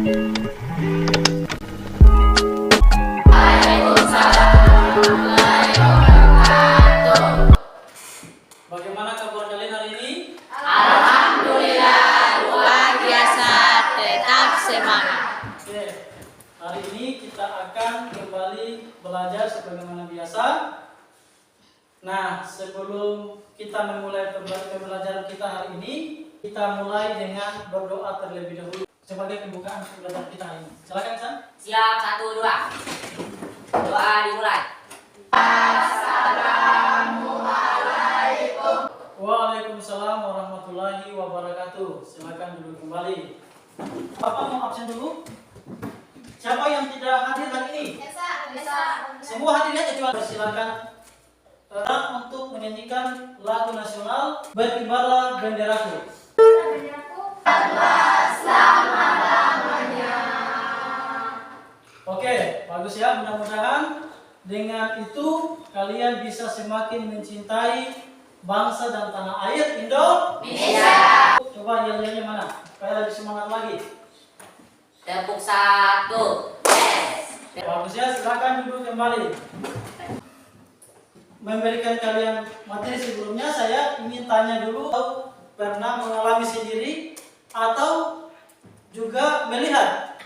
Bagaimana kabar kalian hari ini? Alhamdulillah, luar biasa, tetap semangat. Oke, hari ini kita akan kembali belajar sebagaimana biasa. Nah, sebelum kita memulai pembelajaran kita hari ini, kita mulai dengan berdoa terlebih dahulu sebagai pembukaan pembelajaran kita hari ini. Silakan, San. Siap, 1, 2. Doa dimulai. Waalaikumsalam warahmatullahi wabarakatuh. Silakan duduk kembali. Bapak mau absen dulu? Siapa yang tidak hadir hari ini? Semua hadirnya kecuali silakan untuk menyanyikan lagu nasional Berkibarlah Benderaku. Oke, bagus ya. Mudah-mudahan dengan itu kalian bisa semakin mencintai bangsa dan tanah air Indonesia. Coba yel-yelnya mana? Supaya lebih semangat lagi. Tepuk 1. Yes. Bagus ya, silakan duduk kembali. Memberikan kalian materi sebelumnya, saya ingin tanya dulu, pernah mengalami sendiri atau juga melihat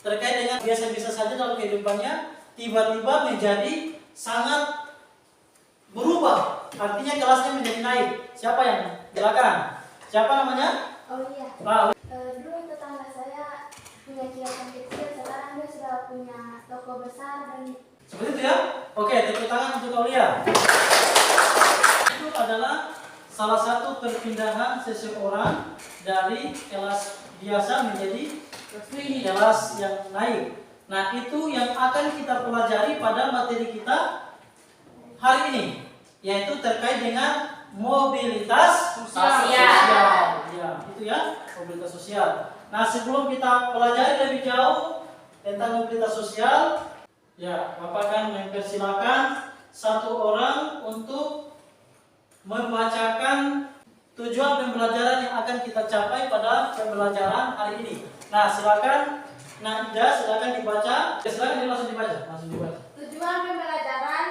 terkait dengan biasa-biasa saja dalam kehidupannya tiba-tiba menjadi sangat berubah, artinya kelasnya menjadi naik. Siapa yang? Silakan. Siapa namanya? Aulia. Pak. Dulu tetangga saya punya kioskan kecil, sekarang dia sudah punya toko besar dan Seperti itu ya? Oke, tepuk tangan untuk Aulia. Itu adalah salah satu perpindahan seseorang dari kelas biasa menjadi kelas yang naik. Nah, itu yang akan kita pelajari pada materi kita hari ini, yaitu terkait dengan mobilitas Sosial. Ya, itu ya, mobilitas sosial. Nah, sebelum kita pelajari lebih jauh tentang mobilitas sosial, ya, Bapak akan mempersilakan satu orang untuk membacakan tujuan pembelajaran yang akan kita capai pada pembelajaran hari ini. Nah, silakan Naida, silakan dibaca. Silakan langsung dibaca, tujuan pembelajaran.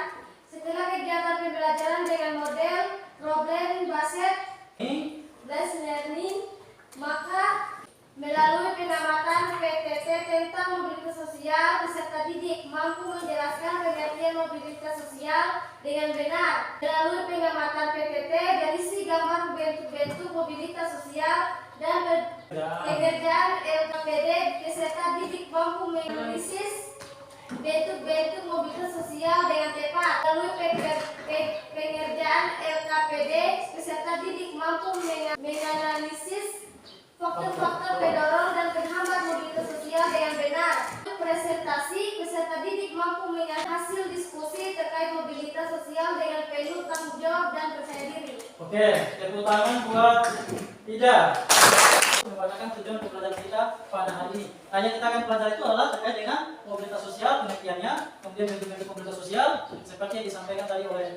Setelah kegiatan pembelajaran dengan model problem based learning, maka melalui pengamatan PTT tentang mobilitas sosial, peserta didik mampu menjelaskan pengertian mobilitas sosial dengan benar. Melalui pengamatan PTT dari si gambar bentuk-bentuk mobilitas sosial dan pengerjaan LKPD, peserta didik mampu menganalisis bentuk-bentuk mobilitas sosial dengan tepat. Melalui pengerjaan LKPD, peserta didik mampu menganalisis faktor-faktor pendorong dan penghambat mobilitas sosial dengan benar. Presentasi, peserta didik mampu menyampaikan hasil diskusi terkait mobilitas sosial dengan penuh tanggung jawab dan percaya diri. Oke, tepuk tangan buat Ida. Membacakan tujuan pembelajaran kita pada hari ini. Hanya kita akan pelajari itu adalah terkait dengan mobilitas sosial, pengertiannya, kemudian bentuk-bentuk mobilitas sosial, seperti yang disampaikan tadi oleh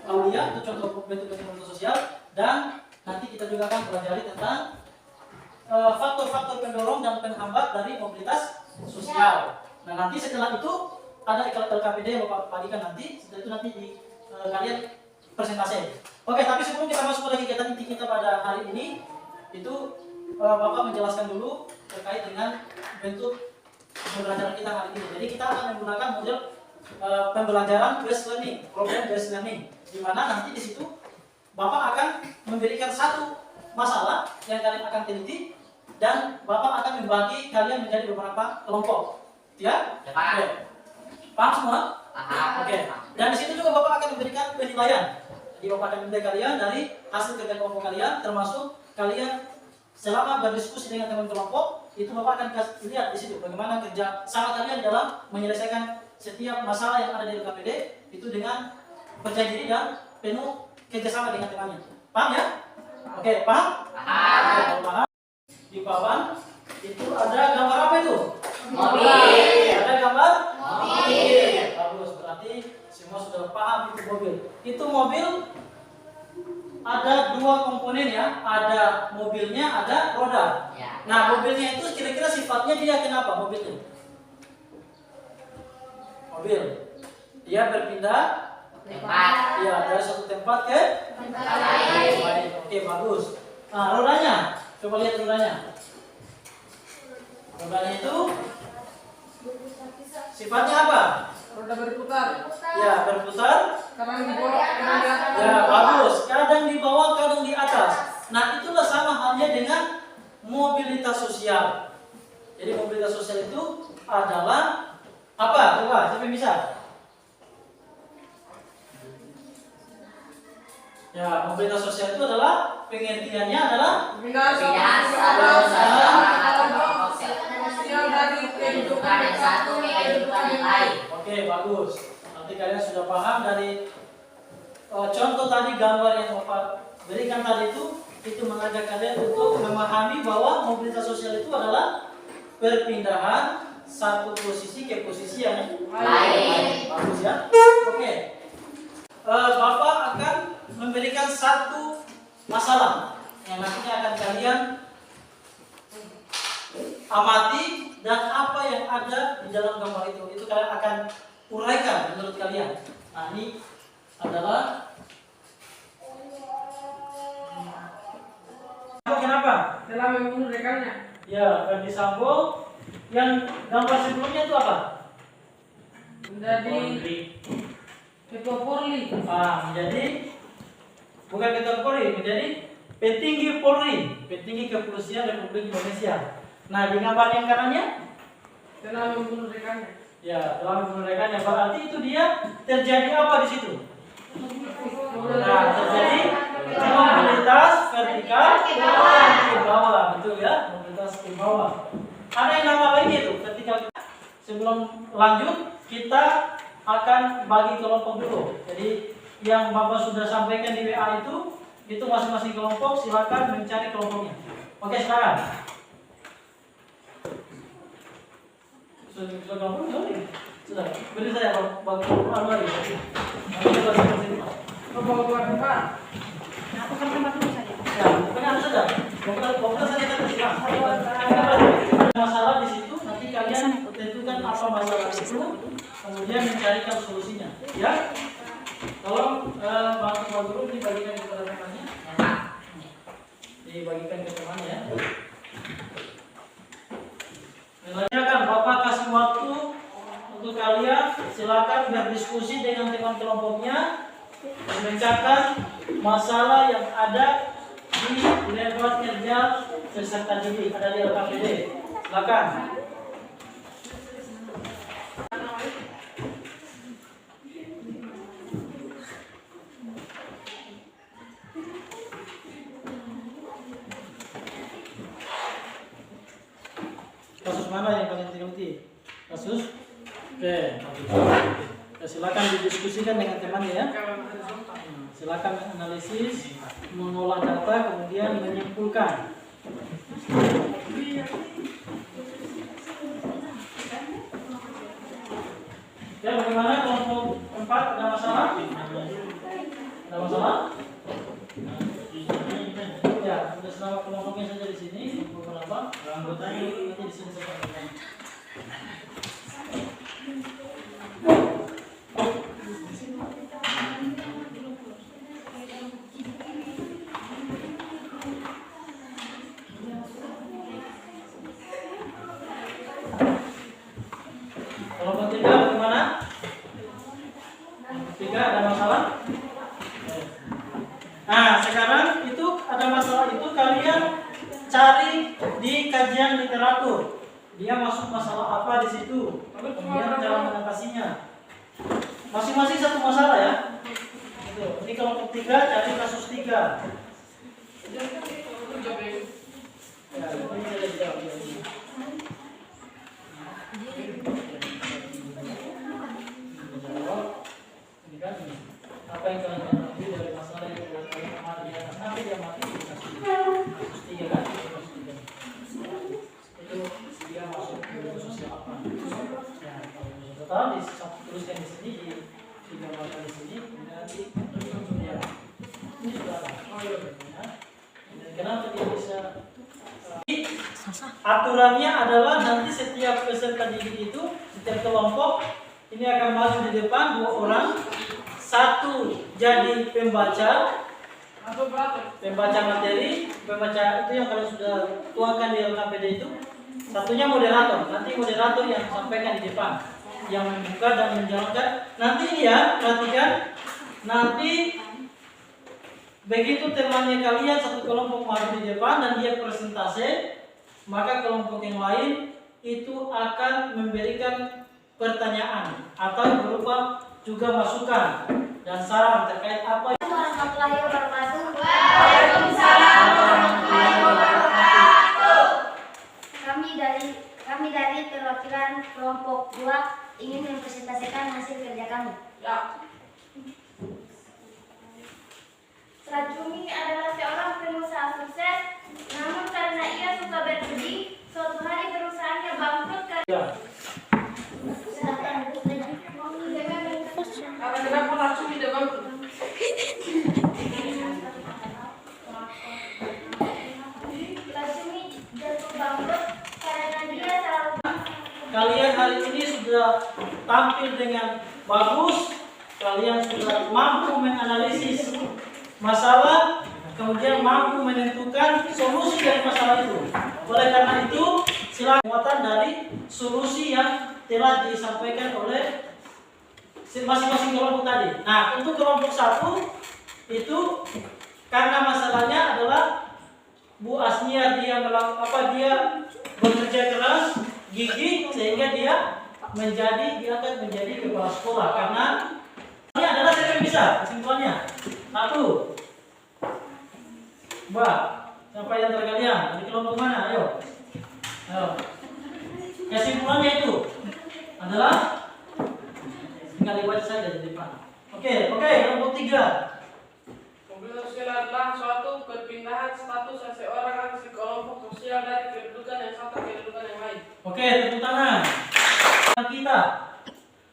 Aulia, itu contoh bentuk-bentuk mobilitas sosial, dan nanti kita juga akan pelajari tentang faktor-faktor pendorong dan penghambat dari mobilitas sosial. Nah, nanti setelah itu ada LKPD yang Bapak bagikan nanti. Setelah itu nanti di kalian presentasi. Oke, tapi sebelum kita masuk pada kegiatan inti kita pada hari ini, itu Bapak menjelaskan dulu terkait dengan bentuk pembelajaran kita hari ini. Jadi kita akan menggunakan model pembelajaran based learning, problem based learning, di mana nanti di situ Bapak akan memberikan satu masalah yang kalian akan teliti dan Bapak akan membagi kalian menjadi beberapa kelompok. Ya? Oke. Paham semua? Oke. Dan di situ juga Bapak akan memberikan penilaian. Jadi Bapak akan menilai kalian dari hasil kerja kelompok kalian, termasuk kalian selama berdiskusi dengan teman kelompok, itu Bapak akan lihat di situ bagaimana kerja sama kalian dalam menyelesaikan setiap masalah yang ada di LKPD itu dengan percaya diri dan penuh kerjasama dengan temannya. Paham ya? Oke, paham? Paham. Paham. Di bawah itu ada gambar apa itu? Mobil. Ada gambar? Mobil. Bagus, berarti semua sudah paham itu mobil. Itu mobil ada dua komponen ya, ada mobilnya, ada roda. Ya. Nah, mobilnya itu kira-kira sifatnya dia kenapa mobilnya? Mobil, dia berpindah Tempat. ya dari satu tempat ke tempat lain. lain. Oke, bagus. Nah, rodanya, coba lihat rodanya. Rodanya itu sifatnya apa? Roda berputar. Ya, berputar. Kadang di bawah, kadang di atas. Ya, bagus. Kadang di bawah, kadang di atas. Nah, itulah sama halnya dengan mobilitas sosial. Jadi mobilitas sosial itu adalah apa? Coba, siapa yang bisa? Ya, mobilitas sosial itu adalah pengertiannya adalah Pindah Pindahan satu seseorang atau kelompok sosial dari kehidupan yang satu ke kehidupan yang lain. oke, bagus. Nanti kalian sudah paham dari contoh tadi gambar yang Bapak berikan tadi itu mengajak kalian untuk memahami bahwa mobilitas sosial itu adalah perpindahan satu posisi ke posisi yang Lain. Bagus ya. Oke. Bapak akan memberikan satu masalah yang nantinya akan kalian amati dan apa yang ada di dalam gambar itu kalian akan uraikan menurut kalian. Nah, ini adalah kenapa? telah membunuh rekannya. Ya, Ferdi Sambo yang gambar sebelumnya itu apa? Menjadi ketua Polri. Menjadi bukan ketua Polri, menjadi petinggi Polri, petinggi Kepolisian Republik Indonesia. Nah, di gambar yang kanannya, Telah membunuh rekannya. ya telah memulaikan yang berarti itu dia terjadi apa di situ? Nah, terjadi mobilitas vertikal ke bawah, betul ya, mobilitas ke bawah. Ada yang nama lainnya itu vertikal. Sebelum lanjut, kita akan bagi kelompok dulu. Jadi yang Bapak sudah sampaikan di WA itu masing-masing kelompok silakan mencari kelompoknya. Oke, sekarang. Sudah kelompok sudah. Beri saya bagi kelompok lagi. Nanti kita seperti ini. Bawa tempat. Aku kan tempat dulu saja. Ya, pokoknya harus saja. Pokoknya saja kita siap. Masalah di situ nanti kalian tentukan apa masalah itu, kemudian mencarikan solusinya. Ya. Tolong bantu guru dibagikan kepada temannya. Dibagikan ke temannya ya. Silakan Bapak kasih waktu untuk kalian, silakan berdiskusi dengan teman kelompoknya, memecahkan masalah yang ada di level kerja peserta didik, ada di LKPD. Silakan. Kasus mana yang kalian teliti? Kasus? Oke. Ya, silakan didiskusikan dengan temannya ya. Silakan analisis, mengolah data, kemudian menyimpulkan. Ya, bagaimana kelompok 4 ada masalah? Ada masalah? Ya, tulis nama kelompoknya saja di sini. Beberapa anggotanya nanti di sini saja. Kelompok 3 bagaimana? Kelompok 3 ada masalah? Nah, sekarang itu ada masalah itu kalian cari di kajian literatur. Dia masuk masalah apa di situ? Kemudian cara mengatasinya. Masing-masing satu masalah ya. Itu. Ini kelompok 3 cari kasus 3. Ya, ini saja dijawab. Ini kan apa yang kalian ketahui dari masalah yang kalian amati di atas, nanti dia mati di kasus 3 kan? Kasus 3. Itu dia masuk ke sosial apa? Ya, kalau total tuliskan di sini, digambarkan di sini, nanti ya ini sudah ada. aturannya adalah nanti setiap peserta didik itu, setiap kelompok ini akan maju di depan 2 orang, 1 jadi pembaca materi, pembaca itu yang kalian sudah tuangkan di LKPD itu. Satunya moderator, nanti moderator yang sampaikan di depan, yang membuka dan menjalankan. Nanti ya, perhatikan, nanti begitu temannya kalian satu kelompok maju di depan dan dia presentasi, maka kelompok yang lain itu akan memberikan pertanyaan atau berupa juga masukan dan saran terkait apa yang Warahmatullahi wabarakatuh. Waalaikumsalam warahmatullahi wabarakatuh. Kami dari perwakilan kelompok 2 ingin mempresentasikan hasil kerja kami. Ya. Rajumi adalah seorang pengusaha sukses, namun karena ia suka berjudi, suatu hari perusahaannya bangkrut karena Kenapa langsung di depan? Rajumi jatuh bangkrut karena dia terlalu kalian hari ini sudah tampil dengan bagus, kalian sudah mampu menganalisis masalah, kemudian mampu menentukan solusi dari masalah itu. Oleh karena itu, silakan muatan dari solusi yang telah disampaikan oleh masing-masing kelompok tadi. Nah, untuk kelompok 1 itu karena masalahnya adalah Bu Asnia dia bekerja keras, gigih sehingga dia akan menjadi kepala sekolah karena ini adalah siapa yang bisa kesimpulannya. 1, 2, siapa yang antara kalian di kelompok mana? Ayo. Kesimpulannya itu adalah tinggal dibaca saja di depan. Oke, kelompok 3. Mobilitas sosial adalah suatu perpindahan status seseorang atau kelompok sosial dari kedudukan yang satu ke kedudukan yang lain. Oke, tepuk tangan. Kita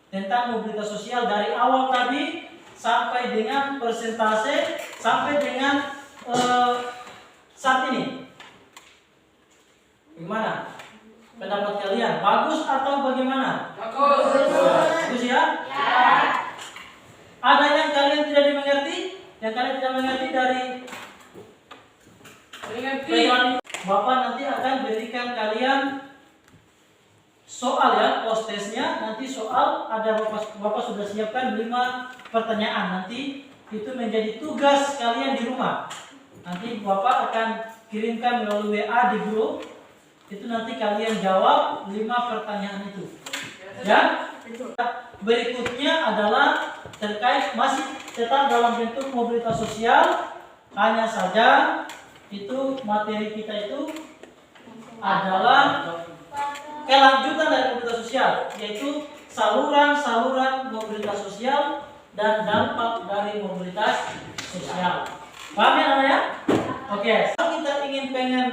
tentang mobilitas sosial dari awal tadi sampai dengan persentase sampai dengan saat ini. Gimana? Pendapat kalian? Bagus atau bagaimana? Bagus. Bagus ya? Ada yang kalian tidak dimengerti? Yang kalian tidak mengerti dari pegangan Bapak nanti akan berikan kalian soal ya, postesnya nanti soal ada Bapak sudah siapkan 5 pertanyaan, nanti itu menjadi tugas kalian di rumah. Nanti Bapak akan kirimkan melalui WA di grup, itu nanti kalian jawab 5 pertanyaan itu. Ya. Berikutnya adalah terkait masih tetap dalam bentuk mobilitas sosial, hanya saja itu materi kita itu adalah kelanjutan dari mobilitas sosial, yaitu saluran-saluran mobilitas sosial dan dampak dari mobilitas sosial. Paham ya namanya? Oke, kalau kita pengen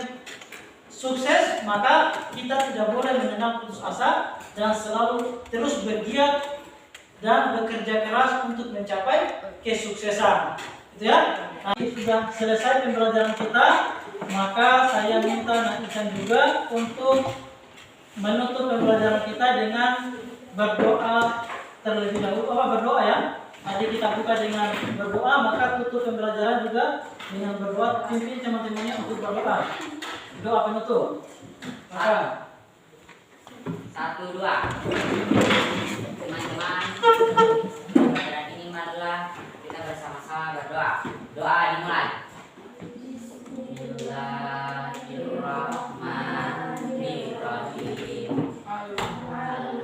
sukses, maka kita tidak boleh mengenal putus asa dan selalu terus bergiat dan bekerja keras untuk mencapai kesuksesan. Gitu ya. Nah, sudah selesai pembelajaran kita, maka saya minta Nak Isan juga untuk menutup pembelajaran kita dengan berdoa terlebih dahulu. Berdoa ya. Tadi kita buka dengan berdoa, maka tutup pembelajaran juga dengan berdoa. Pimpin teman-temannya untuk berdoa. Doa penutup. Maka 1, 2. Teman-teman, pembelajaran ini marilah kita bersama-sama berdoa. Doa dimulai. Bismillahirrahmanirrahim.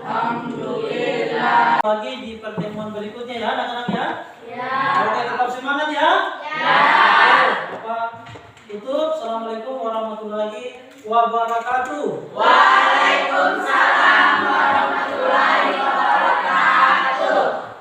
Alhamdulillah. Lagi di pertemuan berikutnya ya anak-anak ya. Ya. Oke, tetap semangat ya. Ya. Bapak tutup. Assalamualaikum warahmatullahi wabarakatuh. Waalaikumsalam warahmatullahi wabarakatuh.